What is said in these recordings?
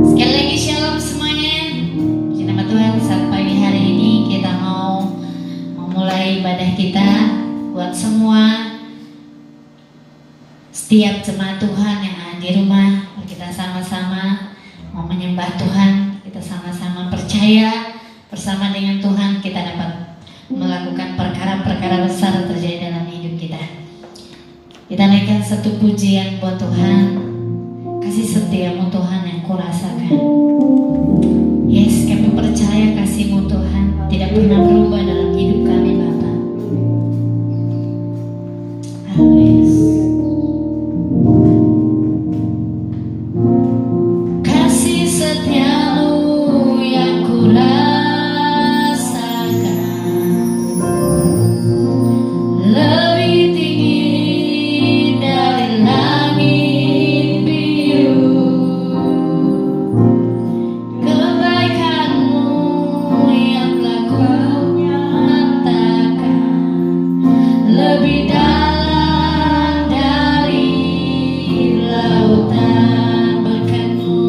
Sekali lagi shalom semuanya. Puji nama Tuhan, saat pagi hari ini kita mau memulai ibadah kita. Buat semua setiap jemaat Tuhan yang ada di rumah, kita sama-sama mau menyembah Tuhan. Kita sama-sama percaya bersama dengan Tuhan kita dapat melakukan perkara-perkara besar terjadi dalam hidup kita. Kita naikkan satu pujian buat Tuhan. Kasih setiamu Tuhan yang kurasakan. Yes, kami percaya kasih-Mu Tuhan tidak pernah berubah dalam hidup kami Bapa. Haleluya. Kasih setiamu yang kurasakan lebih tinggi dari langit biru. Kebaikan-Mu yang telah Kau nyatakan lebih dalam dari lautan. Berkat-Mu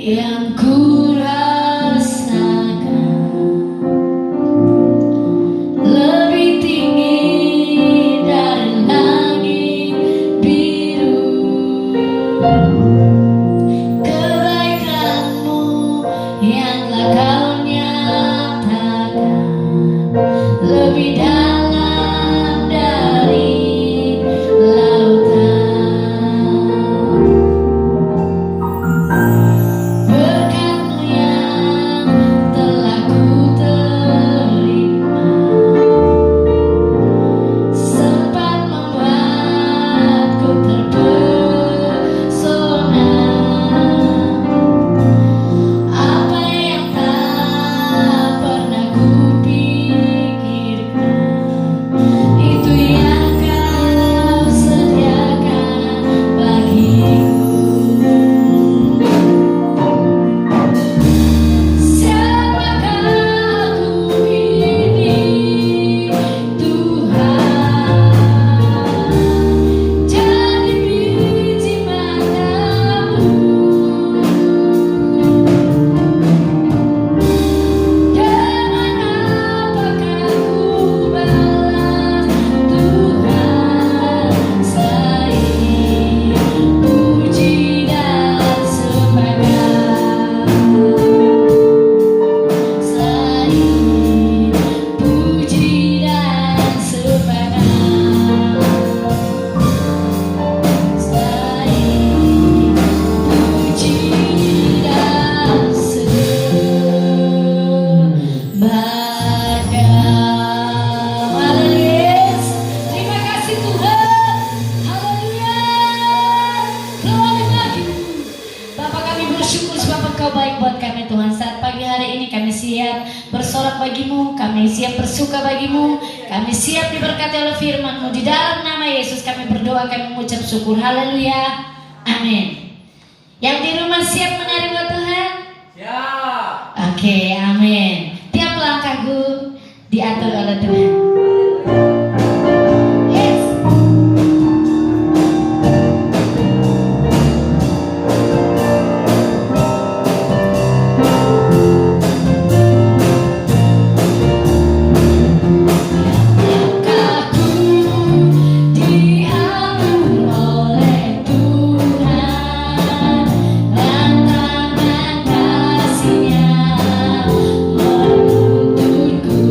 yang ku rasakan lebih tinggi dari langit biru. Kebaikanmu yang telah kau nyatakan lebih dalam dari lautan. Berkat-Mu yang telah ku terima sempat membuatku terpesona. Apa yang tak pernah ku pikirkan, itu yang kau sediakan bagiku. Siapakah aku ini, Tuhan? Jadi biji matamu. Dengan apakah ku balas, Tuhan, selain puji dan sembahkan, selain puji dan sembahkan, selain puji dan sembahkan. Haleluya. Terima kasih Tuhan. Haleluya. Glory lagi. Bapa, kami bersyukur sebab Engkau baik buat kami Tuhan. Saat pagi hari ini kami siap bersorak bagimu, kami siap bersuka bagimu, kami siap diberkati oleh firman-Mu. Di dalam nama Yesus kami berdoa, kami mengucap syukur. Haleluya. Amin. Yang di rumah siap menari buat Tuhan? Oke, amin. Tiap langkahku diatur oleh Tuhan. Yes. Langkahku diatur oleh Tuhan, rantangan kasih-Nya menuntunku.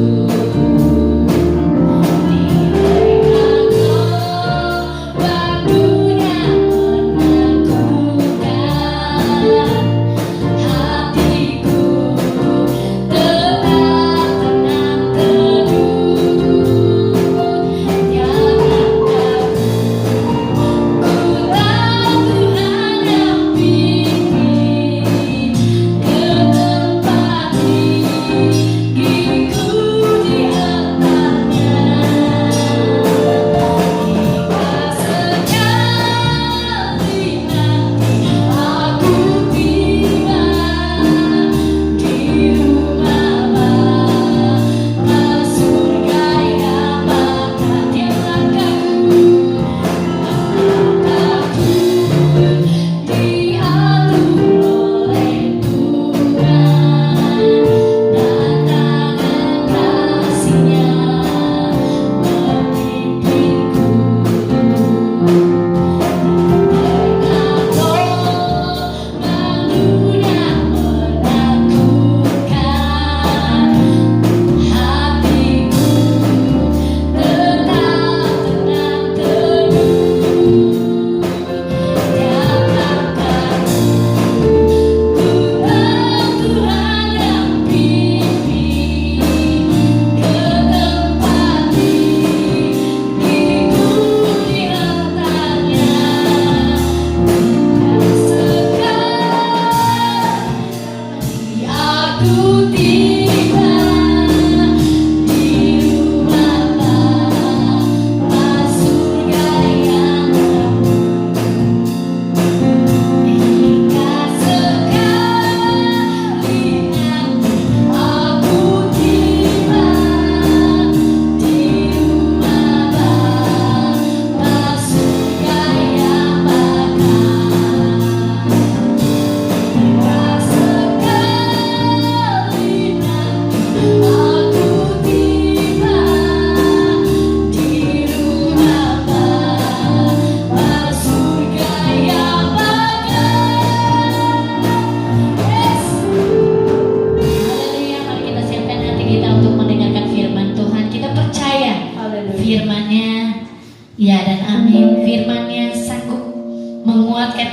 Terima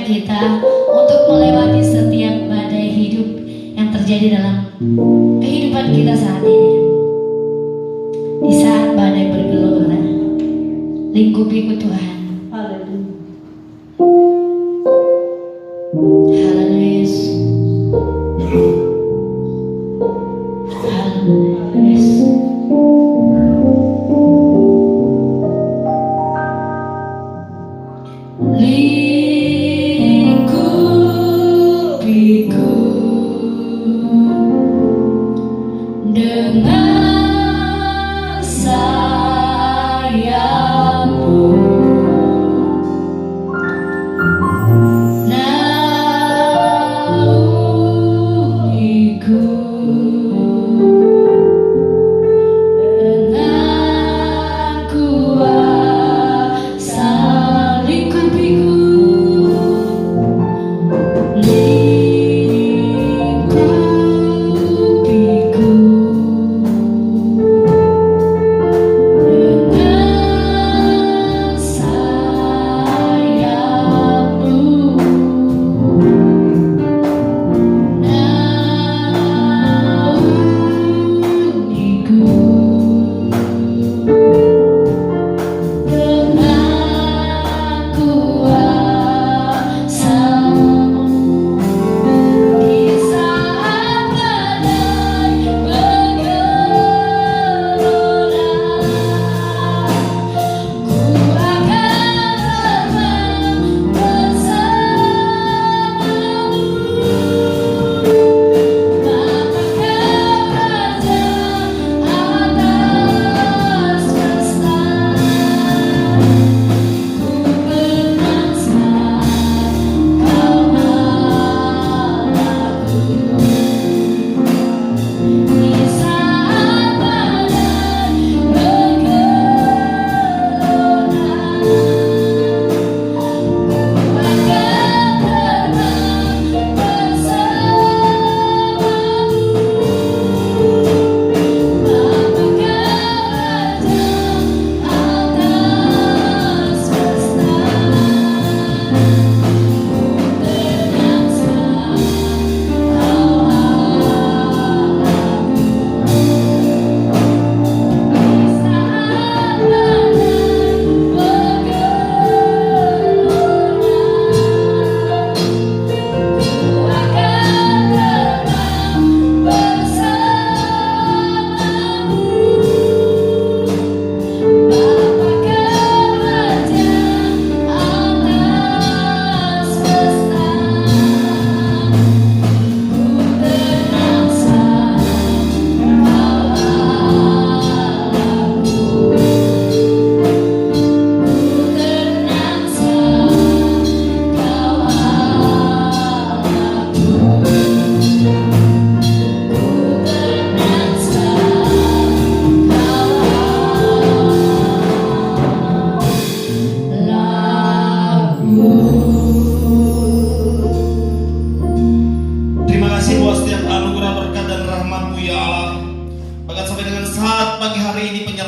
memampukan kita untuk melewati setiap badai hidup yang terjadi dalam kehidupan kita saat ini. Di saat badai bergelora, lingkupiku Tuhan. Haleluya Yesus. Haleluya Yesus. Lingkupiku dengan sayapmu, naungiku dengan kuasa lingkupiku.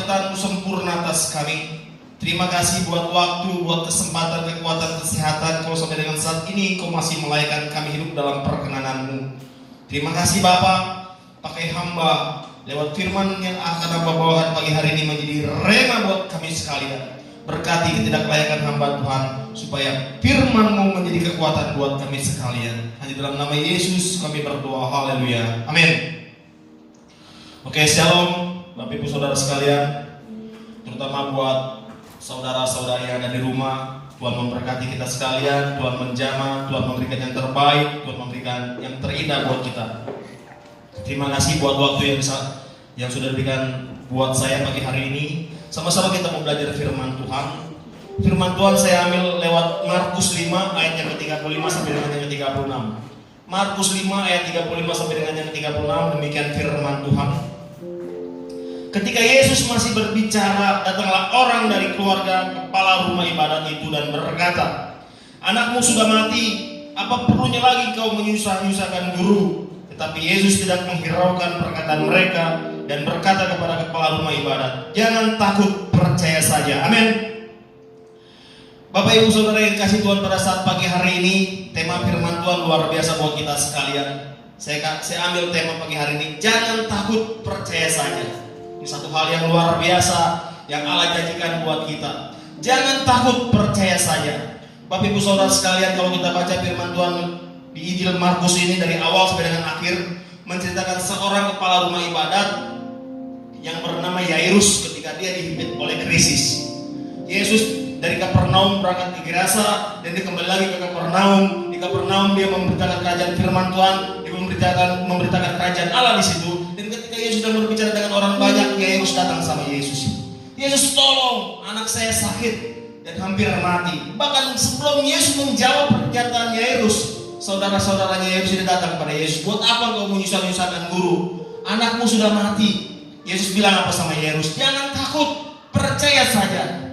penyertaan-Mu sempurna atas kami. Terima kasih buat waktu, buat kesempatan, kekuatan, kesehatan. Kalau sampai dengan saat ini Kau masih melayakkan kami hidup dalam perkenan-Mu. Terima kasih Bapa, pakai hamba lewat firman yang akan Hamba bawakan pagi hari ini menjadi rema buat kami sekalian. Berkati ketidaklayakan hamba Tuhan, supaya firman-Mu menjadi kekuatan buat kami sekalian. Hanya dalam nama Yesus kami berdoa, haleluya, amin. Oke, shalom Bapak Ibu Saudara sekalian, terutama buat saudara-saudari yang ada di rumah. Tuhan memberkati kita sekalian, Tuhan menjamah, Tuhan memberikan yang terbaik, Tuhan memberikan yang terindah buat kita. Terima kasih buat waktu yang sudah diberikan buat saya pagi hari ini. Sama-sama kita mau belajar firman Tuhan. Firman Tuhan saya ambil lewat Markus 5 ayat yang ke-35 sampai dengan yang ke-36. Markus 5 ayat 35 sampai dengan yang ke-36, demikian firman Tuhan. Ketika Yesus masih berbicara, datanglah orang dari keluarga kepala rumah ibadat itu dan berkata, "Anakmu sudah mati, apa perlunya lagi kau menyusah-nyusahkan guru?" Tetapi Yesus tidak menghiraukan perkataan mereka dan berkata kepada kepala rumah ibadat, "Jangan takut, percaya saja." Amin. Bapak Ibu Saudara yang kasih Tuhan, pada saat pagi hari ini tema firman Tuhan luar biasa buat kita sekalian. Saya ambil tema pagi hari ini, jangan takut, percaya saja. Ini satu hal yang luar biasa yang Allah janjikan buat kita. Jangan takut, percaya saja. Bapak Ibu Saudara sekalian, kalau kita baca firman Tuhan di Injil Markus ini dari awal sampai dengan akhir, menceritakan seorang kepala rumah ibadat yang bernama Yairus ketika dia dihimpit oleh krisis. Yesus dari Kapernaum berangkat ke Gerasa, dan dia kembali lagi ke Kapernaum. Di Kapernaum dia memberitakan kerajaan firman Tuhan, dia memberitakan kerajaan Allah di situ. Dan ketika Yesus sedang berbicara dengan orang banyak, Yairus datang sama Yesus. Yesus, tolong, anak saya sakit dan hampir mati. Bahkan sebelum Yesus menjawab pernyataan Yairus, saudara-saudaranya Yairus sudah datang kepada Yesus. Buat apa kau menyusahkan guru? Anakmu sudah mati. Yesus bilang apa sama Yairus? Jangan takut, percaya saja.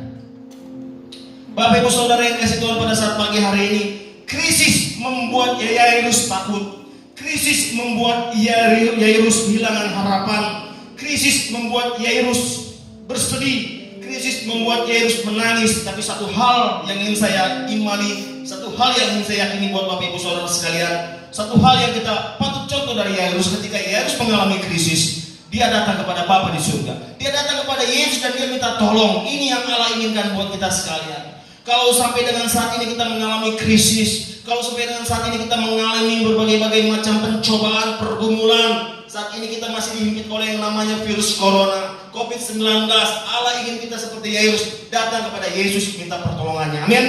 Bapak Ibu Saudara yang kasih Tuhan, pada saat pagi hari ini, krisis membuat Yairus takut. Krisis membuat Yairus kehilangan harapan. Krisis membuat Yairus bersedih. Krisis membuat Yairus menangis. Tapi satu hal yang ingin saya imani, satu hal yang ingin saya yakini buat Bapak Ibu Saudara sekalian, satu hal yang kita patut contoh dari Yairus. Ketika Yairus mengalami krisis, dia datang kepada Bapa di surga. Dia datang kepada Yesus dan dia minta tolong. Ini yang Allah inginkan buat kita sekalian. Kalau sampai dengan saat ini kita mengalami krisis, kalau sampai dengan saat ini kita mengalami berbagai macam pencobaan, pergumulan, saat ini kita masih dihimpit oleh yang namanya virus corona, COVID-19, Allah ingin kita seperti Yairus datang kepada Yesus minta pertolongannya. Amin.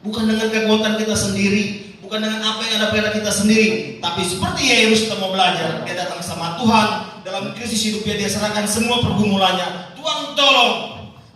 Bukan dengan kekuatan kita sendiri, bukan dengan apa yang ada pada kita sendiri, tapi seperti Yairus kita mau belajar. Dia datang sama Tuhan dalam krisis hidupnya, dia serahkan semua pergumulannya. Tuhan tolong.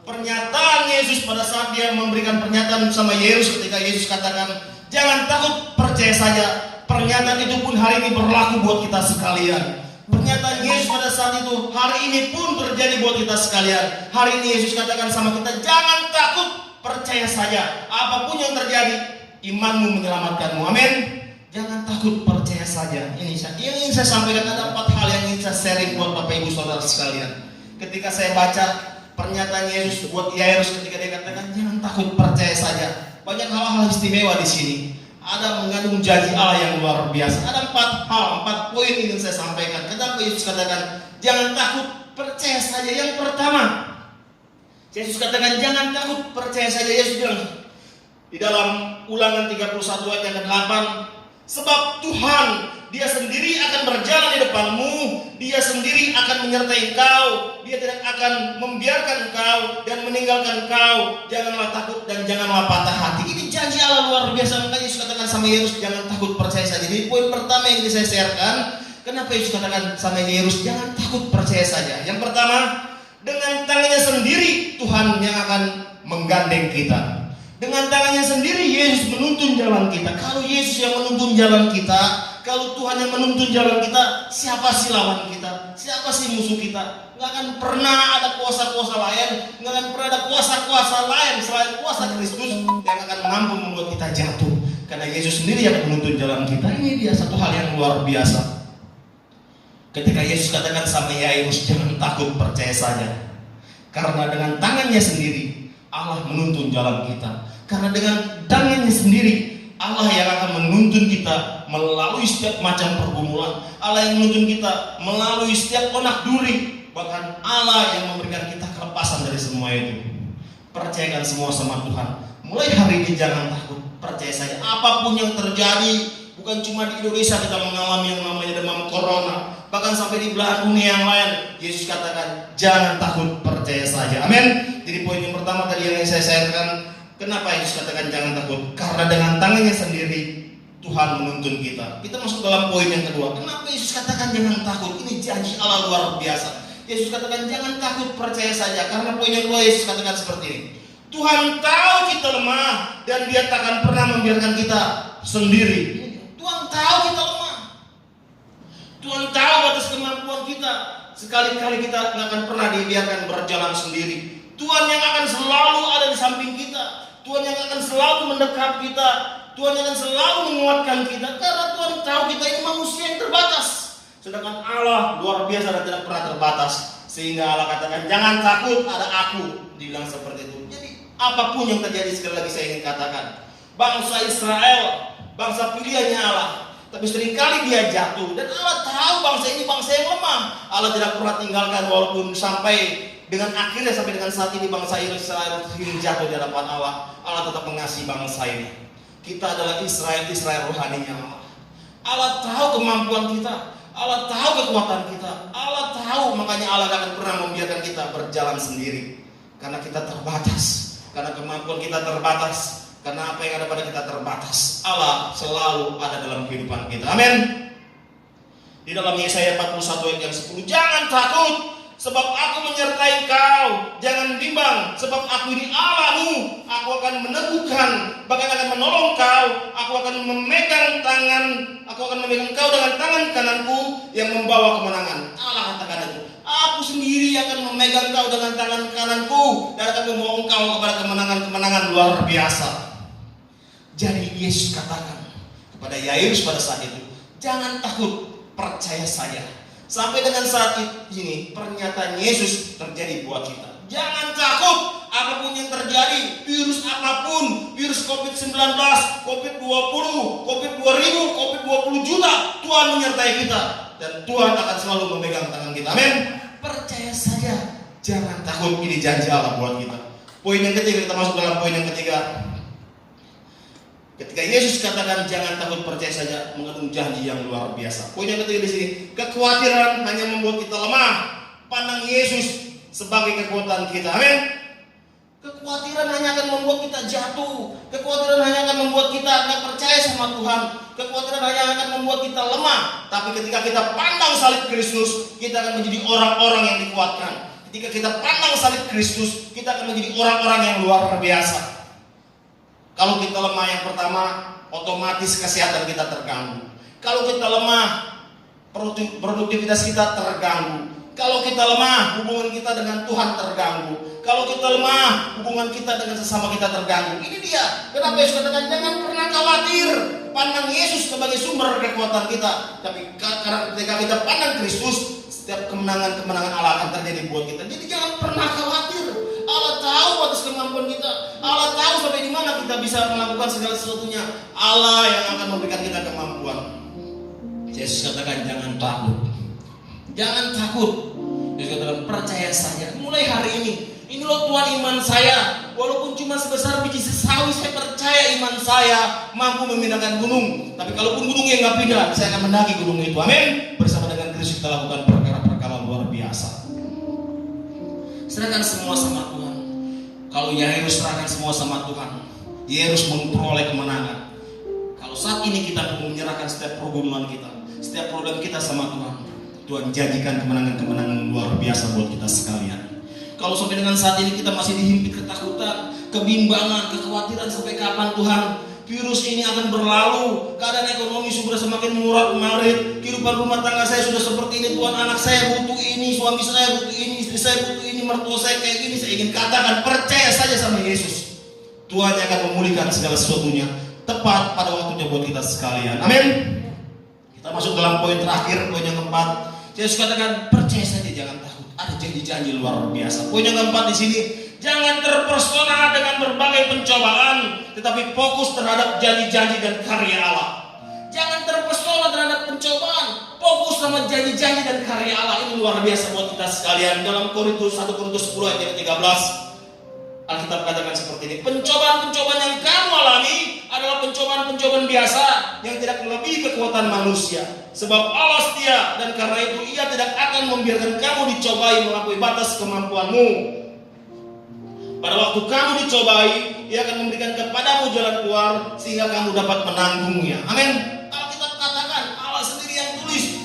Pernyataan Yesus pada saat dia memberikan pernyataan sama Yairus, ketika Yesus katakan jangan takut, percaya saja. Pernyataan itu pun hari ini berlaku buat kita sekalian. Pernyataan Yesus pada saat itu hari ini pun terjadi buat kita sekalian. Hari ini Yesus katakan sama kita, jangan takut, percaya saja. Apapun yang terjadi, imanmu menyelamatkanmu. Amin. Jangan takut, percaya saja. Ini yang ingin saya sampaikan, ada 4 hal yang ingin saya sharing buat Bapak Ibu Saudara sekalian. Ketika saya baca pernyataan Yesus buat Yairus ketika dia katakan jangan takut, percaya saja, banyak hal-hal istimewa di sini. Ada mengandung janji Allah yang luar biasa. Ada 4 poin ingin saya sampaikan. Kenapa Yesus katakan jangan takut, percaya saja? Yang pertama, Yesus katakan jangan takut, percaya saja. Yesus bilang di dalam Ulangan 31 ayat yang ke-8, sebab Tuhan dia sendiri akan berjalan di depanmu, dia sendiri akan menyertai engkau, dia tidak akan membiarkan engkau dan meninggalkan engkau. Janganlah takut dan janganlah patah hati. Ini janji Allah luar biasa. Makanya Yesus katakan sama Yairus jangan takut, percaya saja. Jadi poin pertama yang saya sharekan, kenapa Yesus katakan sama Yairus jangan takut, percaya saja. Yang pertama, dengan tangannya sendiri Tuhan yang akan menggandeng kita. Dengan tangannya sendiri Yesus menuntun jalan kita. Kalau Yesus yang menuntun jalan kita, kalau Tuhan yang menuntun jalan kita, siapa sih lawan kita? Siapa sih musuh kita? Nggak akan pernah ada kuasa-kuasa lain, nggak akan pernah ada kuasa-kuasa lain selain kuasa Kristus yang akan mampu membuat kita jatuh. Karena Yesus sendiri yang menuntun jalan kita. Ini dia satu hal yang luar biasa. Ketika Yesus katakan sama Yairus jangan takut, percaya saja. Karena dengan tangannya sendiri Allah menuntun jalan kita. Karena dengan tangannya sendiri Allah yang akan menuntun kita melalui setiap macam pergumulan. Allah yang menuntun kita melalui setiap onak duri. Bahkan Allah yang memberikan kita kelepasan dari semua itu. Percayakan semua sama Tuhan. Mulai hari ini jangan takut, percaya saja. Apapun yang terjadi, bukan cuma di Indonesia kita mengalami yang namanya demam corona, bahkan sampai di belahan dunia yang lain, Yesus katakan jangan takut, percaya saja. Amin. Jadi poin yang pertama tadi yang saya sharekan, kenapa Yesus katakan jangan takut? Karena dengan tangannya sendiri Tuhan menuntun kita. Kita masuk dalam poin yang kedua. Kenapa Yesus katakan jangan takut? Ini janji Allah luar biasa. Yesus katakan jangan takut, percaya saja. Karena poin yang kedua Yesus katakan seperti ini. Tuhan tahu kita lemah dan Dia tak akan pernah membiarkan kita sendiri. Tuhan tahu kita lemah. Tuhan tahu batas kemampuan kita. Sekali-kali kita tidak akan pernah dibiarkan berjalan sendiri. Tuhan yang akan selalu ada di samping kita. Tuhan yang akan selalu mendekat kita. Tuhan yang akan selalu menguatkan kita. Karena Tuhan tahu kita ini manusia yang terbatas. Sedangkan Allah luar biasa dan tidak pernah terbatas. Sehingga Allah katakan jangan takut, ada aku. Dibilang seperti itu. Jadi Apapun yang terjadi, sekali lagi saya ingin katakan, bangsa Israel, bangsa pilihannya Allah, tapi seringkali dia jatuh. Dan Allah tahu bangsa ini bangsa yang lemah. Allah tidak pernah tinggalkan, walaupun sampai dengan akhirnya, sampai dengan saat ini bangsa Israel sering jatuh di hadapan Allah. Allah tetap mengasihi bangsa ini. Kita adalah Israel rohaninya Allah. Allah tahu kemampuan kita, Allah tahu kekuatan kita, Allah tahu, makanya Allah tidak akan pernah membiarkan kita berjalan sendiri. Karena kita terbatas, karena kemampuan kita terbatas, karena apa yang ada pada kita terbatas. Allah selalu ada dalam kehidupan kita. Amin. Di dalam Yesaya 41 ayat yang 10, jangan takut, sebab aku menyertai kau. Jangan bimbang, sebab aku ini Allahmu. Aku akan meneguhkan, bahkan akan menolong kau. Aku akan memegang kau dengan tangan kananku yang membawa kemenangan. Allah katakan itu, aku sendiri akan memegang kau dengan tangan kananku dan akan membawa kau kepada kemenangan-kemenangan luar biasa. Jadi Yesus katakan kepada Yairus pada saat itu, jangan takut, percaya saja. Sampai dengan saat ini pernyataan Yesus terjadi buat kita. Jangan takut, apapun yang terjadi, virus apapun, virus COVID-19, COVID-20, COVID-2000, COVID-20 juta, Tuhan menyertai kita dan Tuhan akan selalu memegang tangan kita. Amin. Percaya saja, jangan takut. Ini janji Allah buat kita. Poin yang ketiga, kita masuk dalam poin yang ketiga. Ketika Yesus katakan jangan takut, percaya saja, mengandung janji yang luar biasa. Poin yang ketiga di sini, kekhawatiran hanya membuat kita lemah. Pandang Yesus sebagai kekuatan kita. Amin. Kekhawatiran hanya akan membuat kita jatuh. Kekhawatiran hanya akan membuat kita tidak percaya sama Tuhan. Kekhawatiran hanya akan membuat kita lemah. Tapi ketika kita pandang salib Kristus, kita akan menjadi orang-orang yang dikuatkan. Ketika kita pandang salib Kristus, kita akan menjadi orang-orang yang luar biasa. Kalau kita lemah, yang pertama, otomatis kesehatan kita terganggu. Kalau kita lemah, produktivitas kita terganggu. Kalau kita lemah, hubungan kita dengan Tuhan terganggu. Kalau kita lemah, hubungan kita dengan sesama kita terganggu. Ini dia. Kenapa Yesus katakan jangan pernah khawatir. Pandang Yesus sebagai sumber kekuatan kita. Tapi karena ketika kita pandang Kristus, setiap kemenangan-kemenangan Allah akan terjadi buat kita. Jadi jangan pernah khawatir. Allah tahu atas kemampuan kita. Allah tahu sampai di mana kita bisa melakukan segala sesuatunya. Allah yang akan memberikan kita kemampuan. Yesus katakan jangan takut. Jangan takut. Yesus katakan percaya saja. Mulai hari ini loh Tuhan iman saya. Walaupun cuma sebesar biji sesawi, saya percaya iman saya mampu memindahkan gunung. Tapi kalaupun gunungnya nggak pindah, saya akan mendaki gunung itu. Amin. Bersama dengan Kristus kita lakukan perkara-perkara luar biasa. Serahkan semua sama Tuhan. Kalau Yairus serahkan semua sama Tuhan, Yairus memperoleh kemenangan. Kalau saat ini kita menyerahkan setiap pergumulan kita, setiap problem kita sama Tuhan, Tuhan janjikan kemenangan-kemenangan luar biasa buat kita sekalian. Kalau sampai dengan saat ini kita masih dihimpit ketakutan, kebimbangan, kekhawatiran, sampai kapan Tuhan? Virus ini akan berlalu, keadaan ekonomi sudah semakin murah-marit, kehidupan rumah tangga saya sudah seperti ini, Tuhan, anak saya butuh ini, suami saya butuh ini, istri saya butuh ini, mertua saya kayak gini. Saya ingin katakan, percaya saja sama Yesus. Tuhan yang akan memulihkan segala sesuatunya tepat pada waktunya buat kita sekalian. Amin. Kita masuk dalam poin terakhir, poin yang keempat. Yesus katakan, percaya saja, jangan takut. Ada janji-janji luar biasa. Poin yang keempat di sini, jangan terpesona dengan berbagai pencobaan, tetapi fokus terhadap janji-janji dan karya Allah. Jangan terpesona terhadap pencobaan, fokus sama janji-janji dan karya Allah. Ini luar biasa buat kita sekalian. Dalam 1 Korintus 10 ayat 13, Alkitab katakan seperti ini, pencobaan-pencobaan yang kamu alami adalah pencobaan-pencobaan biasa yang tidak melebihi kekuatan manusia. Sebab Allah setia, dan karena itu Ia tidak akan membiarkan kamu dicobai melampaui batas kemampuanmu. Pada waktu kamu dicobai, Ia akan memberikan kepadamu jalan keluar sehingga kamu dapat menanggungnya. Amin. Alkitab katakan, Allah sendiri yang tulis,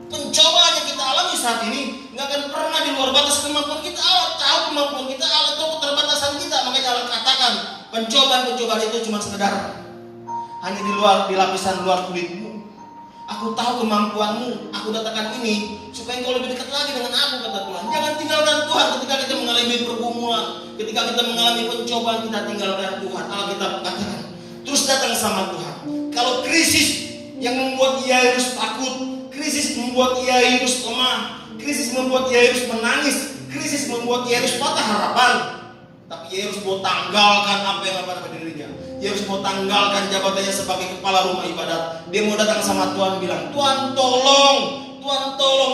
pencobaan yang kita alami saat ini nggak akan pernah di luar batas kemampuan kita. Allah tahu kemampuan kita, Allah tahu keterbatasan kita. Makanya Allah katakan, pencobaan-pencobaan itu cuma sekedar hanya di lapisan luar kulitmu. Aku tahu kemampuanmu, aku datangkan ini supaya engkau lebih dekat lagi dengan aku, kata Tuhan. Jangan tinggalkan Tuhan ketika kita mengalami pergumulan, ketika kita mengalami pencobaan, kita tinggalkan Tuhan. Alkitab katakan, terus datang sama Tuhan. Kalau krisis yang membuat Yairus takut, krisis membuat Yairus lemah, krisis membuat Yairus menangis, krisis membuat Yairus patah harapan, tapi Yairus mau tanggalkan apa yang ada pada dirinya. Yairus mau tanggalkan jabatannya sebagai kepala rumah ibadat. Dia mau datang sama Tuhan bilang, Tuhan tolong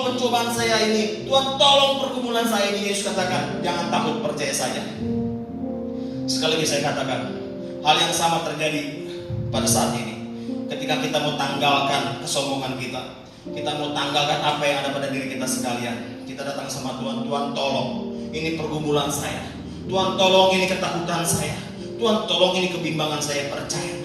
pencobaan saya ini, Tuhan tolong pergumulan saya ini. Yesus katakan, jangan takut, percaya saja. Sekali lagi saya katakan, hal yang sama terjadi pada saat ini. Ketika kita mau tanggalkan kesombongan kita mau tanggalkan apa yang ada pada diri kita sekalian. Kita datang sama Tuhan, Tuhan tolong, ini pergumulan saya. Tuhan tolong, ini ketakutan saya. Tuhan tolong, ini kebimbangan saya, percaya.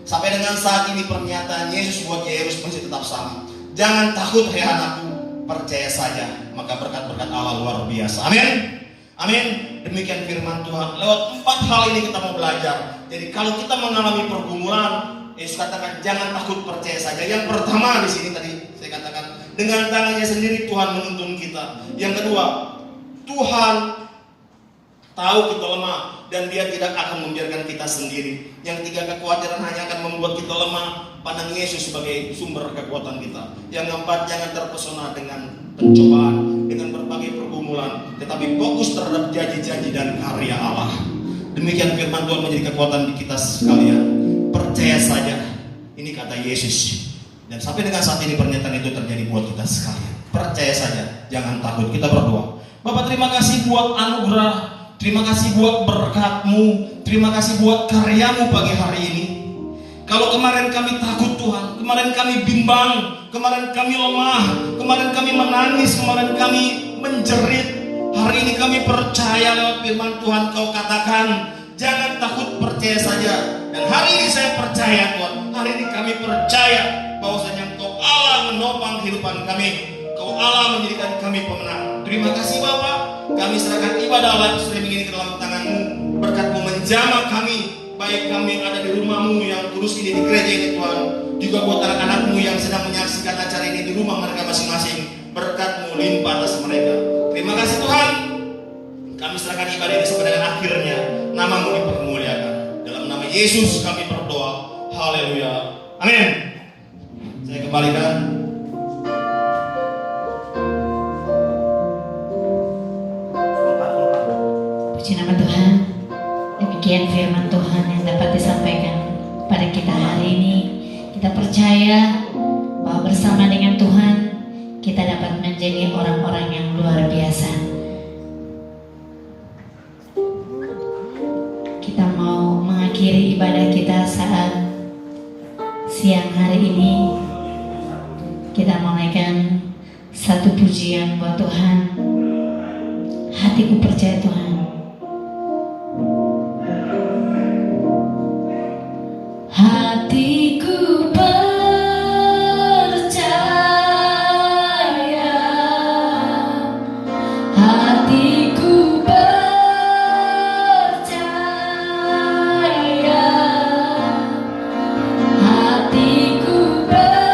Sampai dengan saat ini pernyataan Yesus buat Yairus masih tetap sama. Jangan takut, hai anakku, percaya saja, maka berkat-berkat Allah luar biasa. Amin. Amin. Demikian firman Tuhan. Lewat 4 hal ini kita mau belajar. Jadi kalau kita mengalami pergumulan, Yesus katakan jangan takut, percaya saja. Yang pertama di sini tadi saya katakan, dengan tangannya sendiri Tuhan menuntun kita. Yang kedua, Tuhan tahu kita lemah dan Dia tidak akan membiarkan kita sendiri. Yang tiga, kekhawatiran hanya akan membuat kita lemah. Pandang Yesus sebagai sumber kekuatan kita. Yang keempat, jangan terpesona dengan pencobaan, dengan berbagai pergumulan, tetapi fokus terhadap janji-janji dan karya Allah. Demikian firman Tuhan menjadi kekuatan di kita sekalian. Percaya saja, ini kata Yesus. Dan sampai dengan saat ini pernyataan itu terjadi buat kita sekalian. Percaya saja, jangan takut. Kita berdoa. Bapak, terima kasih buat anugerah, terima kasih buat berkat-Mu, terima kasih buat karya-Mu pagi hari ini. Kalau kemarin kami takut Tuhan, kemarin kami bimbang, kemarin kami lemah, kemarin kami menangis, kemarin kami menjerit, hari ini kami percaya lewat firman Tuhan Kau katakan, jangan takut, percaya saja. Dan hari ini saya percaya Tuhan, hari ini kami percaya bahwasanya Kau Allah menopang kehidupan kami, Kau Allah menjadikan kami pemenang. Terima kasih Bapa, kami serahkan ibadah live streaming ini ke dalam tangan-Mu, berkat-Mu menjamah kami, baik kami ada di rumah-Mu yang kudus ini, di gereja ini Tuhan, juga buat anak-anak-Mu yang sedang menyaksikan acara ini di rumah mereka masing-masing, berkat-Mu limpah atas mereka. Terima kasih Tuhan, kami serahkan ibadah ini sampai dengan akhirnya, nama-Mu dipermuliakan. Dalam nama Yesus kami berdoa, haleluya, amin. Saya kembalikan. Puji nama Tuhan. Demikian firman Tuhan yang dapat disampaikan pada kita hari ini. Kita percaya bahwa bersama dengan Tuhan kita dapat menjadi orang-orang yang luar biasa. Kita mau mengakhiri ibadah kita saat siang hari ini. Kita mau naikkan satu pujian buat Tuhan. Hatiku percaya Tuhan. Hatiku percaya, hatiku percaya, hatiku percaya,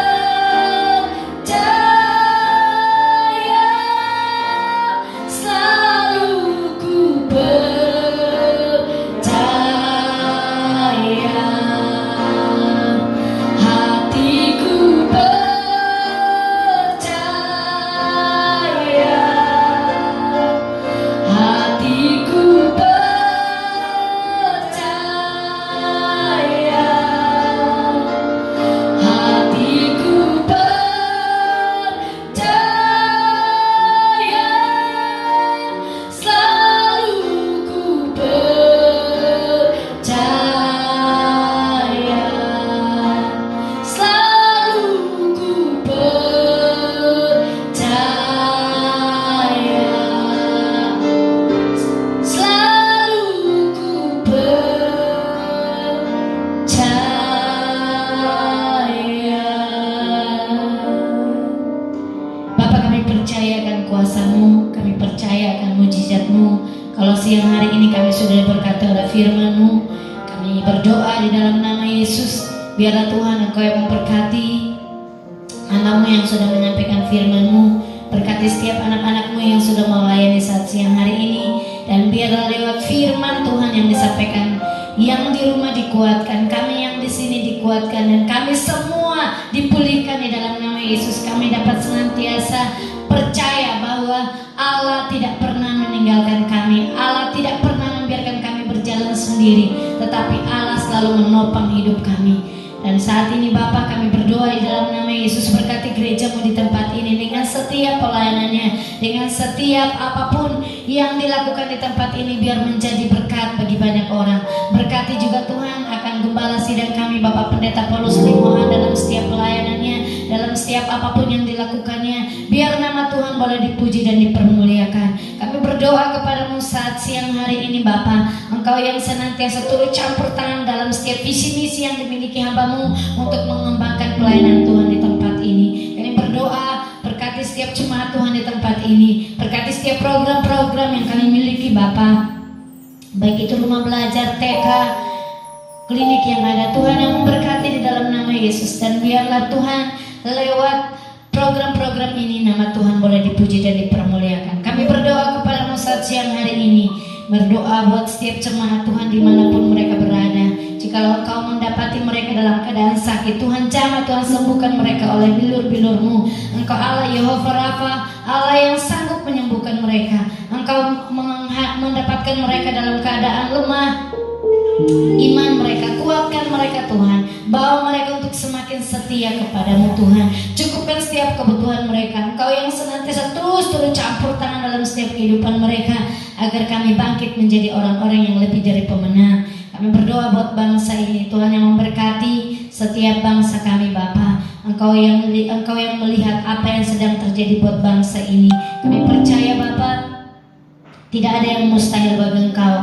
selalu ku percaya. Hatiku percaya, hatiku percaya, hatiku percaya, selalu ku percaya. Selalu ku percaya, selalu ku percaya. Bapa, kami percaya akan kuasa-Mu, kami percaya akan mujizat-Mu. Kalau siang hari ini kami sudah berkata oleh firman-Mu, kami berdoa di dalam nama Yesus. Biarlah Tuhan Engkau yang memberkati anak-Mu yang sudah menyampaikan firman-Mu, berkati setiap anak-anak-Mu yang sudah melayani saat siang hari ini, dan biarlah lewat firman Tuhan yang disampaikan, yang di rumah dikuatkan, kami yang di sini dikuatkan, dan kami semua dipulihkan di dalam nama Yesus. Kami dapat senantiasa percaya bahwa Allah tidak pernah meninggalkan kami, Allah tidak pernah membiarkan kami sendiri, tetapi Allah selalu menopang hidup kami. Dan saat ini Bapa, kami berdoa di dalam nama Yesus, berkati gerejamu di tempat ini dengan setiap pelayanannya, dengan setiap apapun yang dilakukan di tempat ini, biar menjadi berkat bagi banyak orang. Berkati juga Tuhan akan gembala sidang kami, Bapak Pendeta Paulus Limohan, dalam setiap pelayanannya, dalam setiap apapun yang dilakukannya, biar nama Tuhan boleh dipuji dan dipermuliakan. Kami berdoa kepadamu saat siang hari ini Bapa, Engkau yang senantiasa turut campur tangan dalam setiap visi misi yang dimiliki hamba-Mu untuk mengembangkan pelayanan Tuhan di tempat ini. Kami berdoa, berkati setiap jemaat Tuhan di tempat ini, berkati setiap program-program yang kami miliki Bapa, baik itu rumah belajar, TK, klinik yang ada, Tuhan yang memberkati di dalam nama Yesus. Dan biarlah Tuhan lewat program-program ini nama Tuhan boleh dipuji dan dipermuliakan. Kami berdoa kepadamu saat siang hari ini, berdoa buat setiap jemaat Tuhan dimanapun mereka berada. Jikalau Engkau mendapati mereka dalam keadaan sakit, Tuhan jamah, Tuhan sembuhkan mereka oleh bilur-bilur-Mu. Engkau Allah Yehova Rafa, Allah yang sanggup menyembuhkan mereka. Engkau mendapatkan mereka dalam keadaan lemah iman mereka, kuatkan mereka Tuhan, bawa mereka untuk semakin setia kepadamu Tuhan. Cukupkan setiap kebutuhan mereka. Engkau yang senantiasa terus turun campur tangan dalam setiap kehidupan mereka, agar kami bangkit menjadi orang-orang yang lebih dari pemenang. Kami berdoa buat bangsa ini, Tuhan yang memberkati setiap bangsa kami Bapa. Engkau yang melihat apa yang sedang terjadi buat bangsa ini. Kami percaya Bapa, tidak ada yang mustahil bagi Engkau.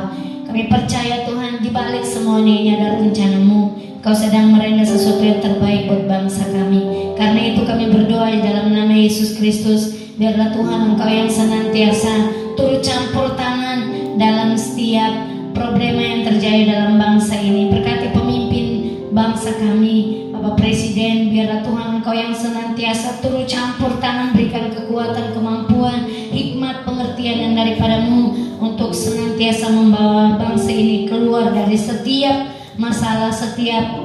Kami percaya Tuhan, di balik semuanya ini ada rencana-Mu. Kau sedang merendah sesuatu yang terbaik buat bangsa kami. Karena itu kami berdoa di dalam nama Yesus Kristus, biarlah Tuhan Engkau yang senantiasa turut campur tangan dalam setiap problema yang terjadi dalam bangsa ini. Berkati pemimpin bangsa kami, Bapak Presiden, biarlah Tuhan Engkau yang senantiasa turut campur tangan, berikan kekuatan, kemampuan, hikmat, pengertian yang daripada-Mu untuk senantiasa membawa bangsa ini keluar dari setiap masalah, setiap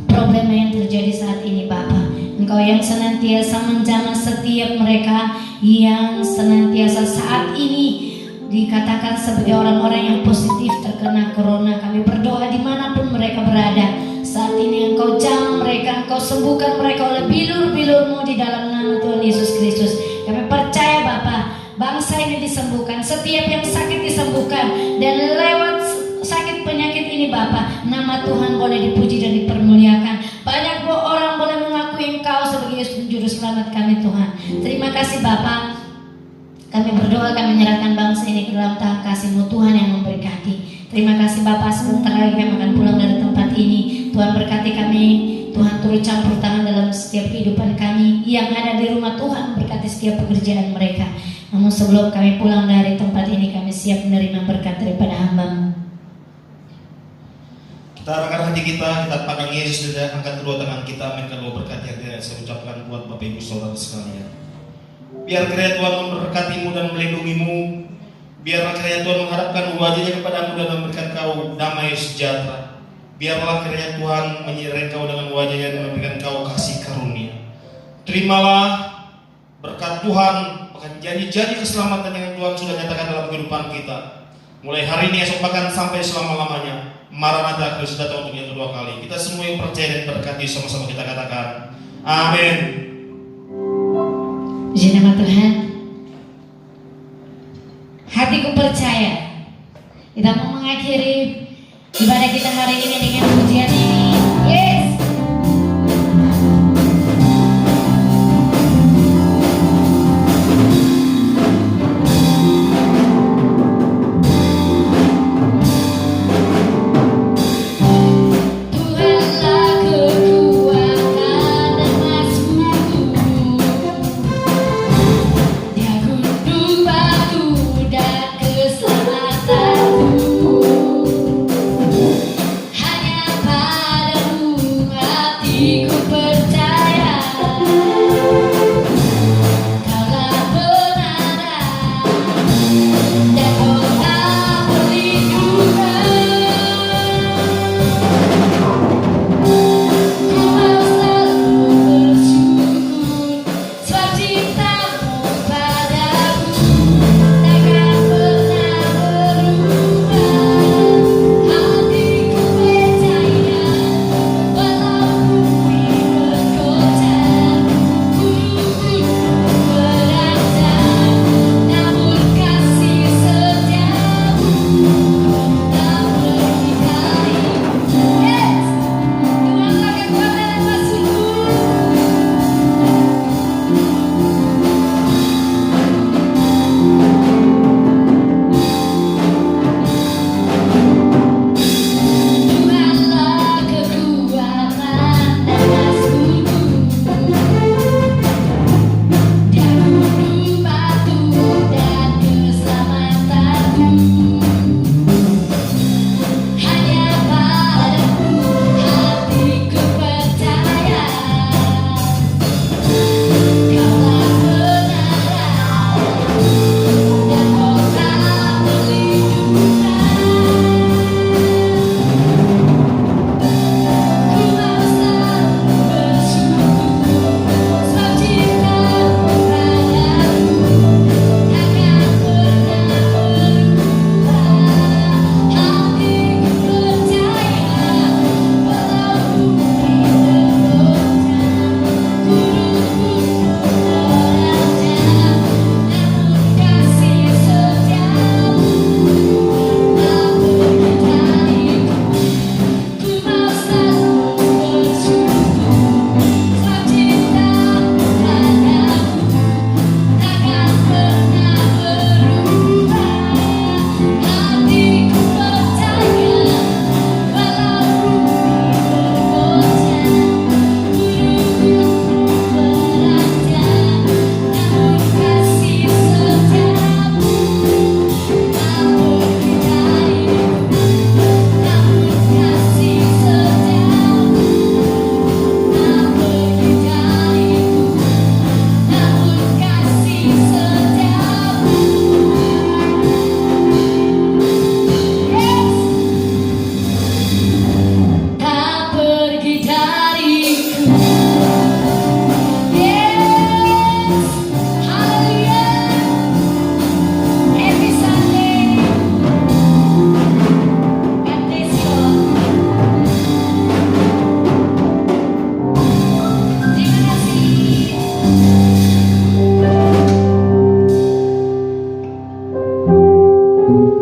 problema yang terjadi saat ini Bapa. Engkau yang senantiasa menjamah setiap mereka yang senantiasa saat ini dikatakan sebagai orang-orang yang positif terkena corona. Kami berdoa dimanapun mereka berada saat ini, Engkau jamah mereka, Engkau sembuhkan mereka oleh bilur-bilur-Mu di dalam nama Tuhan Yesus Kristus. Kami percaya Bapa, bangsa ini disembuhkan, setiap yang sakit disembuhkan, dan lewat sakit penyakit ini Bapa, nama Tuhan boleh dipuji dan dipermuliakan. Banyak orang boleh mengakui Engkau sebagai juru selamat kami Tuhan. Terima kasih Bapa. Kami berdoa, kami menyerahkan bangsa ini ke dalam tangan kasih-Mu Tuhan yang memberkati. Terima kasih Bapa, sebentar lagi kami akan pulang dari tempat ini. Tuhan berkati kami, Tuhan turut campur tangan dalam setiap kehidupan kami yang ada di rumah Tuhan, berkati setiap pekerjaan mereka. Namun sebelum kami pulang dari tempat ini, kami siap menerima berkat daripada hamba-Mu. Kita arahkan hati kita pandang Yesus, dan angkat kedua tangan kita, minta doa berkat yang saya ucapkan buat Bapak Ibu Saudara sekalian. Biar kiranya Tuhan memberkati-Mu dan melindungi-Mu. Biarlah kiranya Tuhan menghadapkan wajah-Nya kepada-Mu dan memberikan Kau damai sejahtera. Biarlah kiranya Tuhan menyertai Kau dengan wajah-Nya dan memberikan Kau kasih karunia. Terimalah berkat Tuhan, bahkan janji-janji keselamatan yang Tuhan sudah nyatakan dalam kehidupan kita. Mulai hari ini, esok, bahkan sampai selama-lamanya. Maranatha, Kristus datang untuk yang kedua kali. Kita semua yang percaya dan berkati, sama-sama kita katakan amin. Puji nama Tuhan. Hatiku percaya. Kita mau mengakhiri ibadah kita hari ini dengan pujian ini. Yes. Hanya Amin.